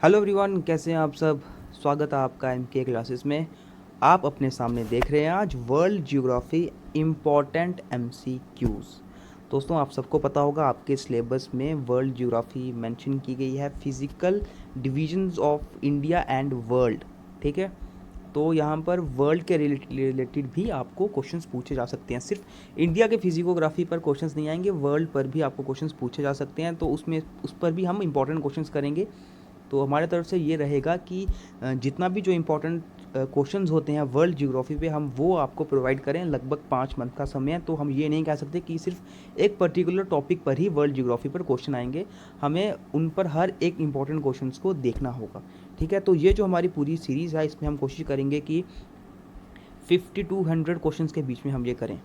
Hello everyone, कैसे हैं आप सब। स्वागत है आपका एमके क्लासेस में। आप अपने सामने देख रहे हैं आज वर्ल्ड ज्योग्राफी इम्पॉर्टेंट एमसीक्यूज़। दोस्तों, आप सबको पता होगा आपके सिलेबस में वर्ल्ड ज्योग्राफी मेंशन की गई है, physical divisions of India and world. ठीक है, तो यहाँ पर वर्ल्ड के रिलेटेड भी आपको क्वेश्चंस पूछे जा सकते हैं। सिर्फ इंडिया के फिजिकोग्राफी पर क्वेश्चंस नहीं आएंगे, वर्ल्ड पर भी आपको क्वेश्चंस पूछे जा सकते हैं। तो उसमें उस पर भी हम इंपॉर्टेंट क्वेश्चंस करेंगे। तो हमारे तरफ से ये रहेगा कि जितना भी जो इम्पोर्टेंट क्वेश्चंस होते हैं वर्ल्ड ज्योग्राफी पे, हम वो आपको प्रोवाइड करें। लगभग 5 मंथ का समय है, तो हम ये नहीं कह सकते कि सिर्फ एक पर्टिकुलर टॉपिक पर ही वर्ल्ड ज्योग्राफी पर क्वेश्चन आएंगे। हमें उन पर हर एक इम्पॉर्टेंट क्वेश्चंस को देखना होगा। ठीक है, तो ये जो हमारी पूरी सीरीज़ है, इसमें हम कोशिश करेंगे कि 50 to 100 क्वेश्चंस के बीच में हम ये करें।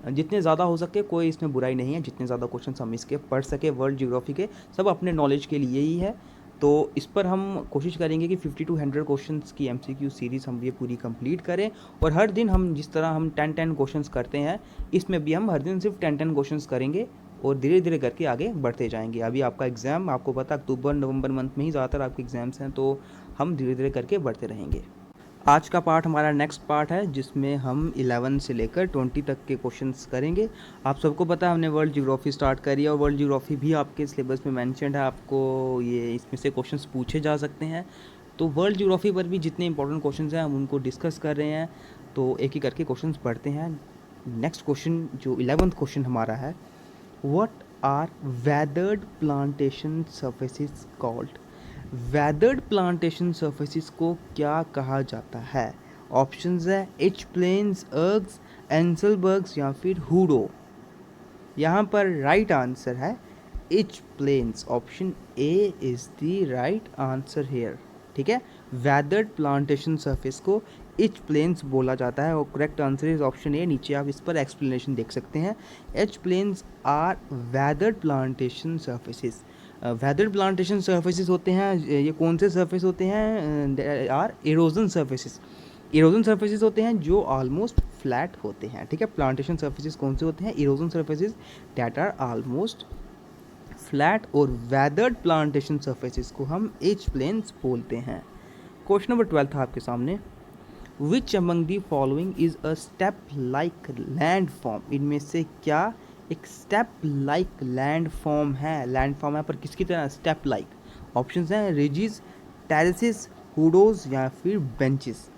जितने ज़्यादा हो सके, कोई इसमें बुराई नहीं है। जितने ज़्यादा क्वेश्चन हम इसके पढ़ सके वर्ल्ड ज्योग्राफी के, सब अपने नॉलेज के लिए ही है। तो इस पर हम कोशिश करेंगे कि 50 to 100 क्वेश्चंस की एमसीक्यू सीरीज़ हम ये पूरी कंप्लीट करें। और हर दिन हम जिस तरह हम 10 क्वेश्चंस करते हैं, इसमें भी हम हर दिन सिर्फ 10 क्वेश्चंस करेंगे और धीरे धीरे करके आगे बढ़ते जाएंगे। अभी आपका एग्ज़ाम, आपको पता, अक्टूबर नवंबर मंथ में ही ज़्यादातर आपके एग्ज़ाम्स हैं, तो हम धीरे धीरे करके बढ़ते रहेंगे। आज का पार्ट हमारा नेक्स्ट पार्ट है, जिसमें हम 11 से लेकर 20 तक के क्वेश्चंस करेंगे। आप सबको पता है हमने वर्ल्ड ज्योग्राफी स्टार्ट करी है, और वर्ल्ड ज्योग्राफी भी आपके सिलेबस में मेंशन्ड है। आपको ये इसमें से क्वेश्चंस पूछे जा सकते हैं। तो वर्ल्ड ज्योग्राफी पर भी जितने इंपॉर्टेंट क्वेश्चंस हैं हम उनको डिस्कस कर रहे हैं। तो एक ही करके क्वेश्चंस पढ़ते हैं। नेक्स्ट क्वेश्चन, जो 11th क्वेश्चन हमारा है, what are weathered plantation surfaces called. Weathered plantation surfaces को क्या कहा जाता है? ऑप्शंस है एच प्लेन्स, अर्ग्स, एंसेलबर्ग्स या फिर हुडो। यहाँ पर राइट आंसर है etch plains. Option A is the right answer here. ठीक है, वेदर्ड प्लांटेशन सर्फेस को एच प्लेन्स बोला जाता है, और correct answer is option A. नीचे आप इस पर एक्सप्लेनेशन देख सकते हैं। Etch plains are weathered plantation surfaces. Weathered plantation surfaces होते हैं, ये कौन से सर्फेस होते हैं? Are erosion surfaces. Erosion surfaces होते हैं जो ऑलमोस्ट फ्लैट होते हैं। ठीक है, प्लांटेशन सर्फेसिस कौन से होते हैं? Erosion surfaces that are almost flat. और वेदर्ड प्लांटेशन सर्फेसिस को हम एच प्लेन्स बोलते हैं। क्वेश्चन नंबर 12 था आपके सामने। Which among the following is a step like land form. इनमें से क्या एक स्टेप लाइक लैंड फॉर्म है? लैंड फॉर्म है पर किसकी तरह? Step like. ऑप्शंस हैं रिजिस, टेरेसिस, हुडोज या फिर benches.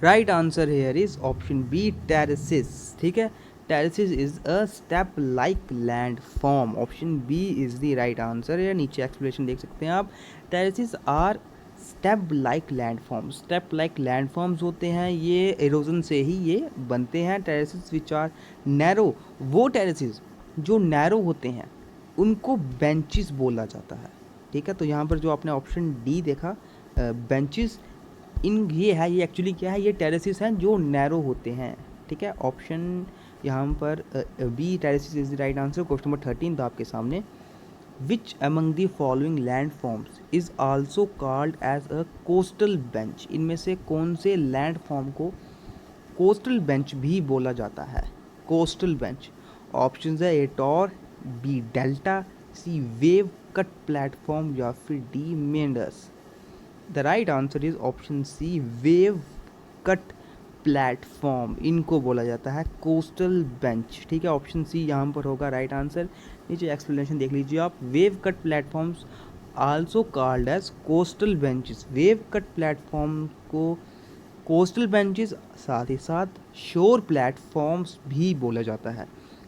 Right answer here is option B, terraces. ठीक है, terraces is a step like land form. Option B is the right answer है। नीचे एक्सप्लेनेशन देख सकते हैं आप। Terraces are step like land forms. Step like land forms होते हैं, ये एरोजन से ही ये बनते हैं। टेरेसिस विच आर नैरो, वो टेरेसिस जो नैरो होते हैं उनको बेंचेस बोला जाता है। ठीक है, तो यहाँ पर जो आपने ऑप्शन डी देखा, बेंचेस, इन ये है, ये एक्चुअली क्या है? ये टेरेसिस हैं जो नैरो होते हैं। ठीक है, ऑप्शन यहाँ पर B, terraces is the right answer. Question number 13 था आपके सामने। Which among the following land forms is also called as a coastal bench. इनमें से कौन से लैंड फॉर्म को कोस्टल बेंच भी बोला जाता है? Coastal bench. ऑप्शन है A tor, B delta, C wave cut platform या फिर D meanders. The right answer is option C, wave cut platform. इनको बोला जाता है कोस्टल बेंच। ठीक है, ऑप्शन सी यहाँ पर होगा राइट आंसर। नीचे एक्सप्लेनेशन देख लीजिए आप। Wave cut platforms also called as coastal benches. Wave cut platform को कोस्टल बेंचेस, साथ ही साथ शोर प्लेटफॉर्म्स भी बोला जाता है।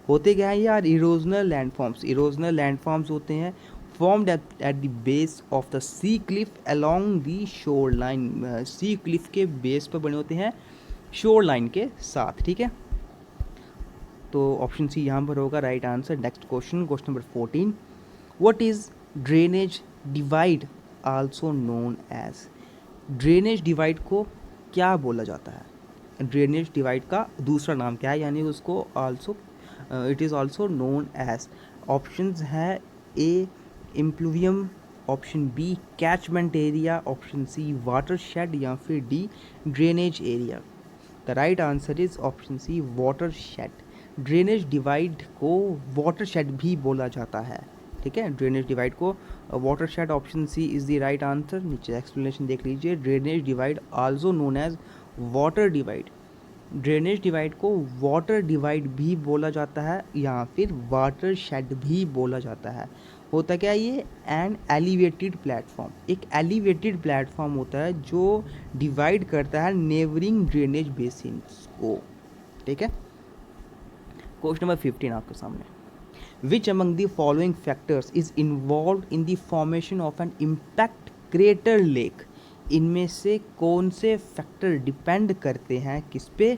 होते क्या है यार? Erosional landforms. इरोजनल लैंडफॉर्म्स होते हैं formed at the base of the sea cliff along the shoreline। Sea cliff के बेस पर बने होते हैं शोर लाइन के साथ। ठीक है, तो ऑप्शन सी यहाँ पर होगा right answer. Next question, question number 14। What is drainage divide also known as. Drainage divide को क्या बोला जाता है? ड्रेनेज डिवाइड का दूसरा नाम क्या है, यानी उसको also, it is also known as. Options है A impluvium, option B catchment area, option C watershed या फिर D drainage area. The right answer is option C, watershed. Drainage divide को वाटर शेड भी बोला जाता है। ठीक है, ड्रेनेज डिवाइड को watershed option C is the right answer. नीचे एक्सप्लेनेशन देख लीजिए। Drainage divide also known as water divide, drainage divide को वाटर डिवाइड भी बोला जाता है या फिर वाटर शेड भी बोला जाता है। होता क्या है ये? एन एलिवेटेड प्लेटफॉर्म, एक एलिवेटेड प्लेटफॉर्म होता है जो डिवाइड करता है नेबरिंग ड्रेनेज बेसिन्स को। ठीक है, क्वेश्चन नंबर 15 आपके सामने। Which among the following factors is involved in the formation of an impact crater lake? इनमें से कौन से फैक्टर डिपेंड करते हैं किस पे?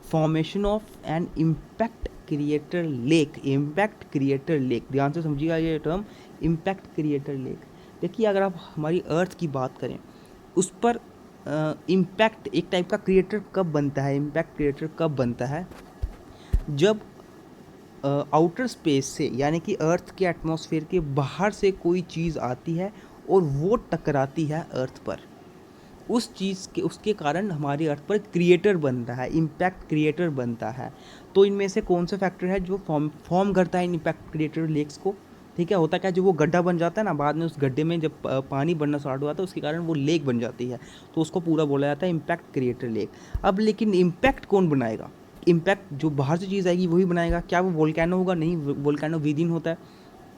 Formation of an impact crater lake. Impact crater lake, ध्यान से समझिएगा ये टर्म, इम्पैक्ट क्रिएटर लेक। देखिए अगर आप हमारी अर्थ की बात करें, उस पर इम्पैक्ट एक टाइप का क्रिएटर कब बनता है? इम्पैक्ट क्रिएटर कब बनता है? जब आउटर स्पेस से, यानी कि अर्थ के एटमॉस्फेयर के बाहर से कोई चीज़ आती है और वो टकराती है अर्थ पर, उस चीज़ के उसके कारण हमारी अर्थ पर क्रिएटर बनता है, इम्पैक्ट क्रिएटर बनता है। तो इनमें से कौन सा फैक्टर है जो फॉर्म करता है इन इम्पैक्ट क्रिएटर लेक्स को? ठीक है, होता क्या, जो वो गड्ढा बन जाता है ना, बाद में उस गड्ढे में जब पानी बढ़ना स्टार्ट हुआ था उसके कारण वो लेक बन जाती है, तो उसको पूरा बोला जाता है इम्पैक्ट क्रिएटर लेक। अब लेकिन इम्पैक्ट कौन बनाएगा? इम्पैक्ट जो बाहर से चीज़ आएगी वही बनाएगा। क्या वो वोल्केनो होगा? नहीं, वोल्केनो विद इन होता है,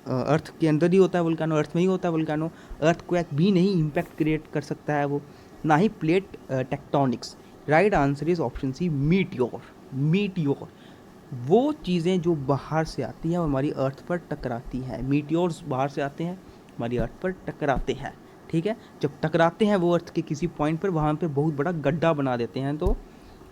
अर्थ के अंदर ही होता है वोल्केनो, अर्थ में ही होता है वोल्केनो। अर्थक्वेक भी नहीं इम्पैक्ट क्रिएट कर सकता है वो, ना ही plate tectonics. Right answer is option C, meteor. Meteor वो चीज़ें जो बाहर से आती हैं और हमारी अर्थ पर टकराती हैं। मीटियोर्स बाहर से आते हैं, हमारी अर्थ पर टकराते हैं। ठीक है, जब टकराते हैं वो अर्थ के किसी पॉइंट पर, वहाँ पे बहुत बड़ा गड्ढा बना देते हैं, तो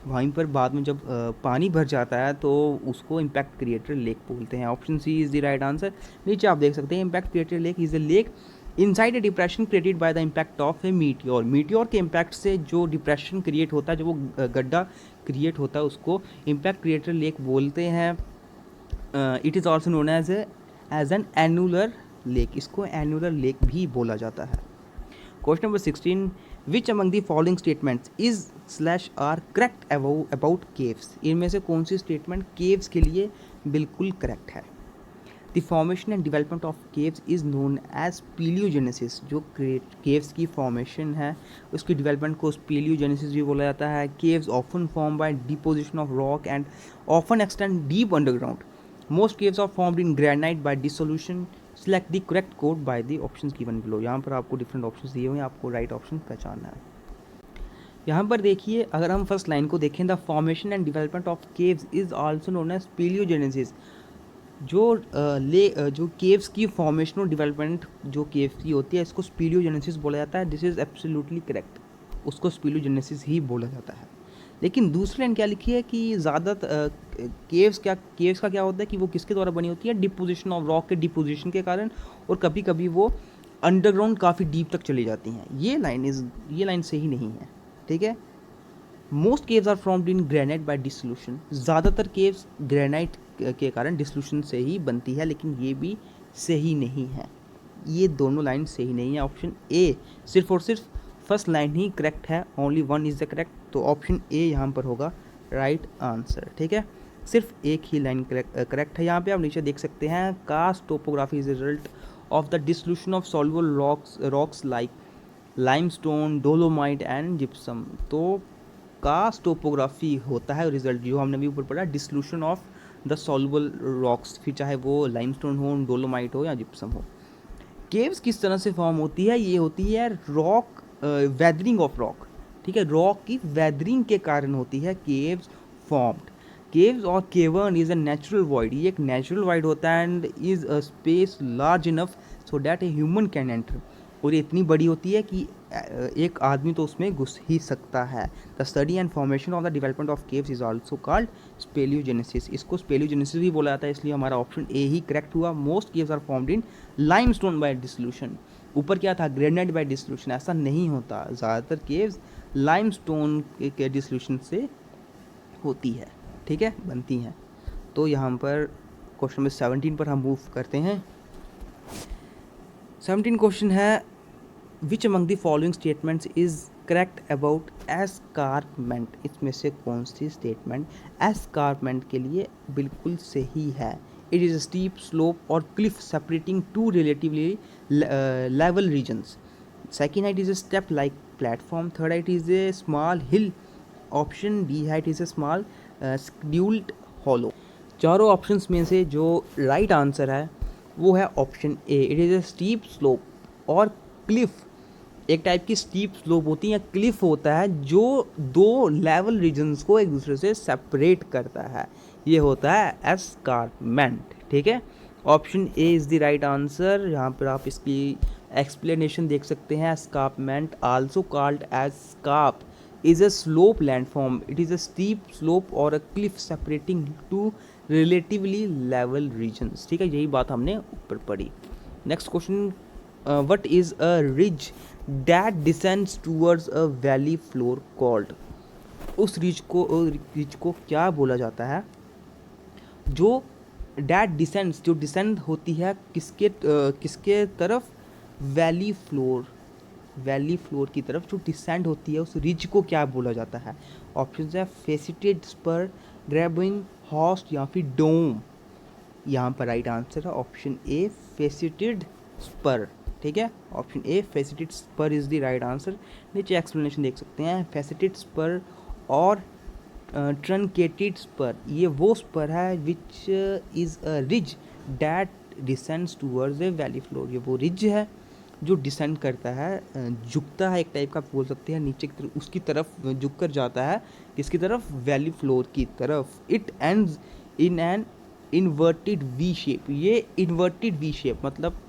वहीं पर बाद में जब पानी भर जाता है तो उसको इम्पैक्ट क्रिएटर लेक बोलते हैं। Option C is the right answer. नीचे आप देख सकते हैं, impact crater lake is a lake inside a depression created by the impact of a meteor. Meteor के इम्पैक्ट से जो डिप्रेशन क्रिएट होता है, जो वो गड्ढा क्रिएट होता है, उसको इम्पैक्ट क्रिएटर लेक बोलते हैं। It is also known as an annular lake, इसको एनुलर लेक भी बोला जाता है। Question number 16, which among the following statements is /are correct about caves? इनमें से कौन सी स्टेटमेंट केव्स के लिए बिल्कुल करेक्ट है? The formation and development of caves is known as speleogenesis. जो केव्स की फॉर्मेशन है उसकी डेवलपमेंट को स्पीलियोजेनेसिस भी बोला जाता है। Caves often form by deposition of rock and often extend deep underground. Most caves are formed in granite by dissolution. Select the correct code by the options given below. यहाँ पर आपको डिफरेंट ऑप्शंस दिए हुए हैं, आपको right option पहचानना है। यहाँ पर देखिए, अगर हम फर्स्ट लाइन को देखें, the formation and development of caves is also known as speleogenesis. जो केव्स की फॉर्मेशन और डेवलपमेंट जो केव्स की होती है, इसको स्पीलियोजेनेसिस बोला जाता है। दिस इज एब्सोल्युटली करेक्ट, उसको स्पीलियोजेनेसिस ही बोला जाता है। लेकिन दूसरी लाइन क्या लिखी है कि ज़्यादातर केव्स का क्या होता है कि वो किसके द्वारा बनी होती है? डिपोजिशन ऑफ रॉक के डिपोजिशन के कारण, और कभी कभी वो अंडरग्राउंड काफ़ी डीप तक चली जाती हैं। ये लाइन सही नहीं है। ठीक है, most caves are formed in granite by dissolution. ज़्यादातर केव्स ग्रेनाइट के कारण डिसोल्यूशन से ही बनती है, लेकिन ये भी सही नहीं है। ये दोनों लाइन सही नहीं है। ऑप्शन ए सिर्फ और सिर्फ फर्स्ट लाइन ही करेक्ट है, only one is the correct, तो ऑप्शन ए यहाँ पर होगा राइट आंसर। ठीक है, सिर्फ एक ही लाइन करेक्ट है। यहाँ पे आप नीचे देख सकते हैं, karst topography is result of the dissolution of soluble rocks like limestone, dolomite and gypsum. तो कास्ट टोपोग्राफी होता है रिजल्ट, जो हमने भी ऊपर पढ़ा, dissolution of the soluble rocks, फिर चाहे वो लाइमस्टोन हो, डोलोमाइट हो या जिप्सम हो। केव्स किस तरह से फॉर्म होती है? ये होती है रॉक वेदरिंग ऑफ रॉक। ठीक है, रॉक की वेदरिंग के कारण होती है केव्स फॉर्म्ड। केव्स और केवर्न इज अ नेचुरल वॉइड, ये एक नेचुरल वॉइड होता है and is a space large enough so that a human can enter. और ये इतनी बड़ी होती है कि एक आदमी तो उसमें घुस ही सकता है। The study and formation of the development of caves is also called speleogenesis. इसको स्पेलियोजेनेसिस भी बोला जाता है, इसलिए हमारा ऑप्शन ए ही करेक्ट हुआ। Most caves are formed in limestone by dissolution. ऊपर क्या था? Granite by dissolution. ऐसा नहीं होता, ज़्यादातर केव्स लाइमस्टोन के डिसोल्यूशन से होती है। ठीक है, बनती हैं। तो यहाँ पर क्वेश्चन नंबर 17 पर हम मूव करते हैं। 17 क्वेश्चन है, which among the following statements is correct about escarpment? इसमें से कौन सी स्टेटमेंट एस्कारपमेंट के लिए बिल्कुल सही है? इट इज़ स्टीप स्लोप और cliff separating two relatively level regions. Second height is a step like platform. Third height is a small hill. Option D height is a small scheduled hollow. चारों options में से जो right answer है वो है option A, it is a steep slope और Cliff. एक type की स्टीप स्लोप होती है या क्लिफ होता है जो दो लेवल रीजन्स को एक दूसरे से सेपरेट करता है, ये होता है एस्कार्पमेंट। ठीक है, option A is the right answer. यहाँ पर आप इसकी एक्सप्लेनेशन देख सकते हैं। Escarpment also called as scarp is a slope landform. It is a steep slope or a cliff separating two relatively level regions. ठीक है, यही बात हमने ऊपर पढ़ी। Next question, what is a ridge that descends towards a valley floor called? उस ridge को क्या बोला जाता है जो that descends, जो डिसेंड होती है किसके तरफ? वैली फ्लोर की तरफ जो डिसेंड होती है उस रिज को क्या बोला जाता है? ऑप्शन है फेसिटेड स्पर, ग्रैबिंग हॉस्ट या फिर डोम। यहाँ पर राइट आंसर है ऑप्शन ए, फेसिटेड स्पर। ठीक है, option A faceted spur is the right answer. नीचे एक्सप्लेनेशन देख सकते हैं। फेसिटेड स्पर और ट्रंकेटेड स्पर, ये वो स्पर है which is a ridge that descends towards a valley floor. ये वो रिज है जो डिसेंड करता है, झुकता है, एक टाइप का बोल सकते हैं, नीचे की तरफ उसकी तरफ झुक कर जाता है। किसकी तरफ? वैली फ्लोर की तरफ। It ends in an inverted V shape. ये इन्वर्टेड वी शेप मतलब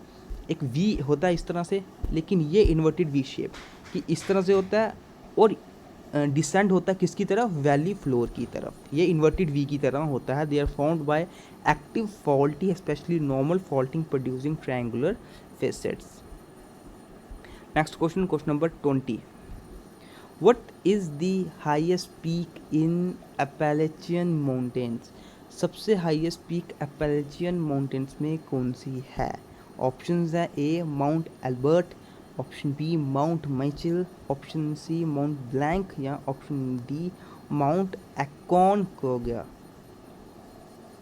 एक वी होता है इस तरह से, लेकिन ये इन्वर्टेड वी शेप कि इस तरह से होता है और डिसेंड होता है किसकी तरफ? वैली फ्लोर की तरफ। ये इन्वर्टेड वी की तरह होता है। They are found by active faulty specially normal faulting producing triangular facets. Next question, question number 20. What is the highest peak in Appalachian Mountains? सबसे हाईएस्ट पीक Appalachian Mountains में कौन सी है? ऑप्शंस है A Mount Elbert, option B Mount Mitchell, option C Mount Blanc या option D Mount Aconcagua.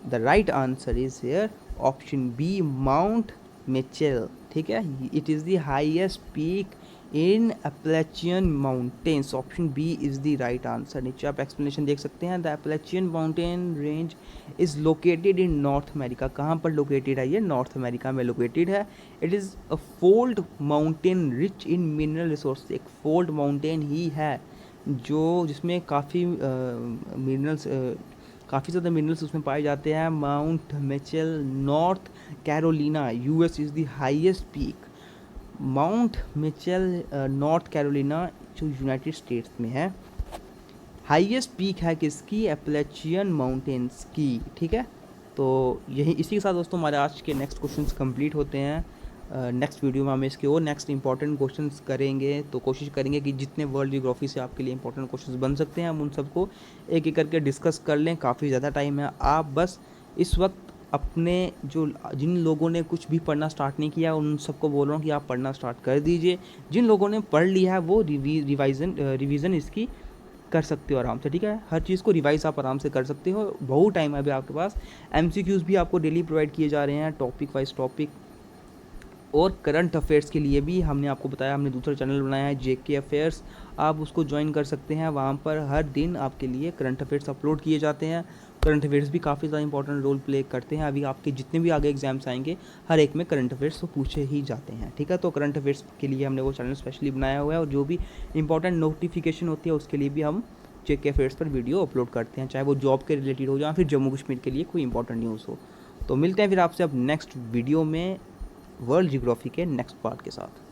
The right answer is here option B Mount Mitchell. ठीक है, it is the highest peak in Appalachian mountains. Option B is the right answer. नीचे आप explanation देख सकते हैं। The Appalachian mountain range is located in North America. कहाँ पर located है? ये नॉर्थ अमेरिका में लोकेटेड है। It is a fold mountain rich in mineral resource. एक फोल्ड माउंटेन ही है जो जिसमें काफ़ी मिनरल्स काफ़ी ज़्यादा मिनरल्स उसमें पाए जाते हैं। Mount Mitchell north Carolina US is the highest peak. Mount Mitchell north Carolina जो यूनाइटेड स्टेट्स में है। हाईएस्ट पीक है किसकी? अपैलेचियन माउंटेन्स की। ठीक है, तो यही इसी के साथ दोस्तों हमारे आज के नेक्स्ट क्वेश्चंस कंप्लीट होते हैं। नेक्स्ट वीडियो में हम इसके और नेक्स्ट इंपॉर्टेंट क्वेश्चंस करेंगे, तो कोशिश करेंगे कि जितने वर्ल्ड जियोग्राफी से आपके लिए इंपॉर्टेंट क्वेश्चंस बन सकते हैं हम उन सबको एक एक करके डिस्कस कर लें। काफ़ी ज़्यादा टाइम है, आप बस इस वक्त अपने जिन लोगों ने कुछ भी पढ़ना स्टार्ट नहीं किया उन सबको बोल रहा हूँ कि आप पढ़ना स्टार्ट कर दीजिए। जिन लोगों ने पढ़ लिया है वो रिवीजन इसकी कर सकते हो आराम से। ठीक है, हर चीज़ को रिवाइज आप आराम से कर सकते हो। बहुत टाइम है अभी आपके पास। MCQs भी आपको डेली प्रोवाइड किए जा रहे हैं, टॉपिक वाइज टॉपिक। और करंट अफेयर्स के लिए भी हमने आपको बताया, हमने दूसरा चैनल बनाया है JK अफेयर्स, आप उसको ज्वाइन कर सकते हैं। वहाँ पर हर दिन आपके लिए करंट अफेयर्स अपलोड किए जाते हैं। करंट अफेयर्स भी काफ़ी ज़्यादा इंपॉर्टेंट रोल प्ले करते हैं। अभी आपके जितने भी आगे एग्जाम्स आएंगे हर एक में करंट अफेयर्स तो पूछे ही जाते हैं। ठीक है, तो करंट अफेयर्स के लिए हमने वो चैनल स्पेशली बनाया हुआ है और जो भी इंपॉर्टेंट नोटिफिकेशन होती है उसके लिए भी हम JK अफेयर्स पर वीडियो अपलोड करते हैं, चाहे वो जॉब के रिलेटेड हो या फिर जम्मू कश्मीर के लिए कोई इंपॉर्टेंट न्यूज़ हो। तो मिलते हैं फिर आपसे अब नेक्स्ट वीडियो में वर्ल्ड जियोग्राफी के नेक्स्ट पार्ट के साथ।